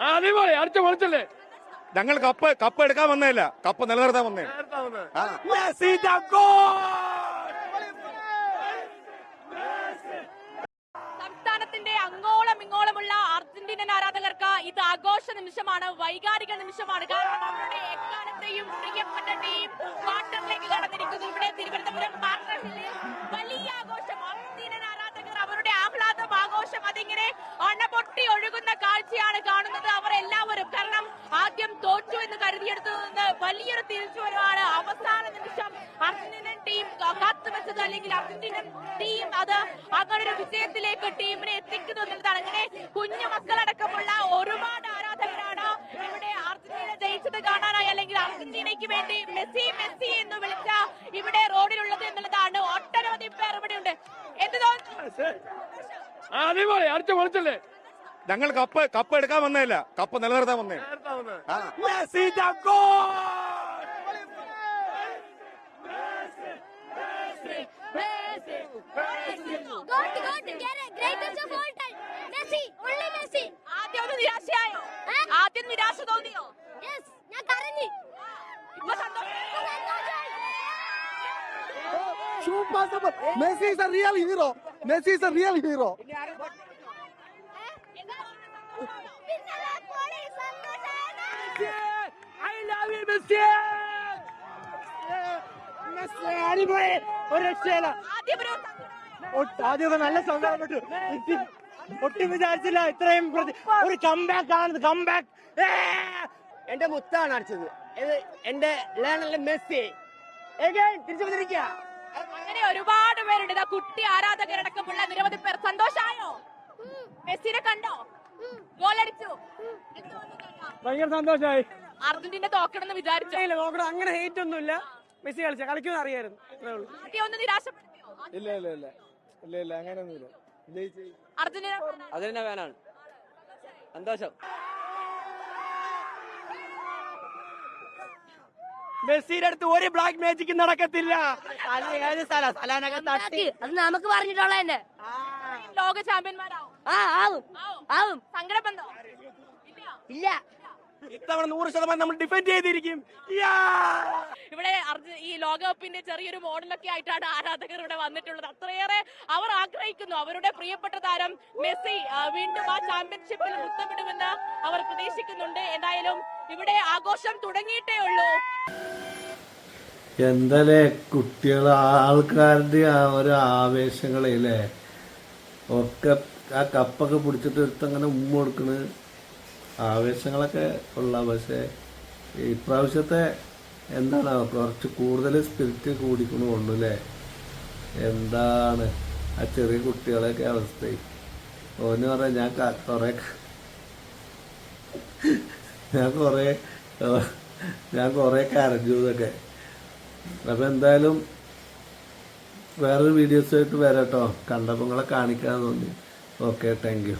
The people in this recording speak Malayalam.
അടിപൊളി അടിച്ചു പൊളിച്ചല്ലേ. ഞങ്ങൾ കപ്പ് എടുക്കാൻ വന്നതല്ല, കപ്പ് നിലനിർത്താൻ വന്നേ. സംസ്ഥാനത്തിന്റെ അങ്ങോളം ഇങ്ങോളമുള്ള അർജന്റീനൻ ആരാധകർക്ക് ഇത് ആഘോഷ നിമിഷമാണ്, വൈകാരിക നിമിഷമാണ്. കാരണം അവരുടെ എക്കാലത്തെയും പ്രിയപ്പെട്ട ടീം ക്വാർട്ടറിലേക്ക് കടന്നിരിക്കുന്നു. ഇവിടെ തിരുവനന്തപുരം മാർട്ടഹില്ലിൽ വലിയ ആഘോഷം. അർജന്റീനൻ ആരാധകർ അവരുടെ ആഹ്ലാദം, ആഘോഷം അതിങ്ങനെ അണപൊട്ടി ഒഴുകുന്ന കാഴ്ചയാണ് കാണുന്നത്. അവർ എല്ലാവരും, കാരണം ആദ്യം തോറ്റു എന്ന് കരുതിയെടുത്തു നിന്ന് വലിയൊരു തിരിച്ചുവരവാണ്. അവസാന നിമിഷം അർജന്റീനൻ ടീം കാത്തുവെച്ചത്, അല്ലെങ്കിൽ അർജന്റീനൻ ടീം അത് അങ്ങനെ ഒരു വിജയത്തിലേക്ക് ടീമിനെ എത്തിക്കുന്നു എന്നുള്ളതാണ്. അങ്ങനെ കുഞ്ഞു മക്കളടക്കമുള്ള ഒരുപാട് ആരാധകരാണ് ഇവിടെ അർജന്റീന ജയിച്ചത് കാണാനായി, അല്ലെങ്കിൽ അർജന്റീനയ്ക്ക് വേണ്ടി മെസ്സി മെസ്സി എന്ന് വിളിച്ച ഇവിടെ റോഡിലുള്ളത് എന്നുള്ളതാണ്. ഒട്ടനവധി പേർ ഇവിടെ ഉണ്ട്. എന്ത് തോന്നുന്നു? അടിപൊളി അടിച്ചു പൊളിച്ചല്ലേ. ഞങ്ങൾ കപ്പ് എടുക്കാൻ വന്നതല്ല, കപ്പ് നിലനിർത്താൻ വന്നേ. ആദ്യം നിരാശ തോന്നിയോ? Messi is a real hero. Messi is a real hero. I love you, Messi. Messi അടിപൊളി, ഒരു രക്ഷയില്ല. ആദ്യമൊക്കെ നല്ല സങ്കടപ്പെട്ടു, ഒട്ടും വിചാരിച്ചില്ല ഇത്രയും ഒരു കംബാക്ക് ആണ്. കംബാക്ക് എന്റെ മുത്താണ് അടിച്ചത്, എന്റെ ലയണൽ മെസ്സി തിരിച്ചു വന്നിരിക്കുക. അങ്ങനെ ഒരുപാട് പേരുണ്ട്. ഇതാ കുട്ടി ആരാധകരടക്കമുള്ള നിരവധി പേർ. സന്തോഷായോ? മെസ്സിനെ കണ്ടോ? ഗോളടിച്ചു. ഭയങ്കര സന്തോഷമായി. അർജന്റീന തോക്കണമെന്ന് വിചാരിച്ചു? നോക്കണം, അങ്ങനെ ഹേറ്റ് ഒന്നുമില്ല. മെസ്സി കളിക്കുമെന്ന് അറിയായിരുന്നു. ഒന്ന് നിരാശപ്പെടുത്തിയോ? ഇല്ല ഇല്ല ഇല്ല ഇല്ല ഇല്ല അങ്ങനെയൊന്നുമില്ല. അർജന്റീന ഫാനാണ്. സന്തോഷം. മെസ്സിയുടെ അടുത്ത് ഒരു ബ്ലാക്ക് മാജിക് നടക്കത്തില്ല. അത് നമുക്ക് പറഞ്ഞിട്ടുള്ള തന്നെ. ലോക ചാമ്പ്യന്മാരാവും. ആവും. സങ്കടപ്പെന്തോ? ഇല്ല, ഇത്തവണ 100% നമ്മൾ ഡിഫെൻഡ് ചെയ്തിരിക്കും. ഇവിടെ ഈ ലോകകപ്പിന്റെ ചെറിയൊരു മോഡലൊക്കെ ആയിട്ടാണ് ആരാധകർ ഇവിടെ വന്നിട്ടുള്ളത്. അത്രയേറെ അവർ ആഗ്രഹിക്കുന്നു അവരുടെ പ്രിയപ്പെട്ട താരം മെസ്സി വീണ്ടും ആ ചാമ്പ്യൻഷിപ്പിൽ മുത്തമിടുമെന്ന് അവർ പ്രതീക്ഷിക്കുന്നുണ്ട്. എന്തായാലും ഇവിടെ ആഘോഷം തുടങ്ങിയിട്ടേ ഉള്ളൂ. എന്തല്ലേ കുട്ടികൾ, ആൾക്കാരുടെ ആ ഒരു ആവേശങ്ങളില്ലേ, ഒക്കെ ആ കപ്പൊക്കെ പിടിച്ചിട്ട് എടുത്തങ്ങനെ ഉമ്മ കൊടുക്കണ്, ആവേശങ്ങളൊക്കെ ഉള്ള. പക്ഷേ ഇപ്രാവശ്യത്തെ എന്താണ് കുറച്ച് കൂടുതൽ സ്പിരിറ്റ് കൂടിക്കണുള്ളൂ അല്ലേ. എന്താണ് ആ ചെറിയ കുട്ടികളെയൊക്കെ അവസ്ഥ. ഓന് പറയാം ഞാൻ കുറേ കരഞ്ഞു എന്നൊക്കെ. അപ്പം എന്തായാലും വേറൊരു വീഡിയോസായിട്ട് വരാം കേട്ടോ. കണ്ടപ്പോൾ നിങ്ങളെ കാണിക്കാതെ തോന്നി. Okay, thank you.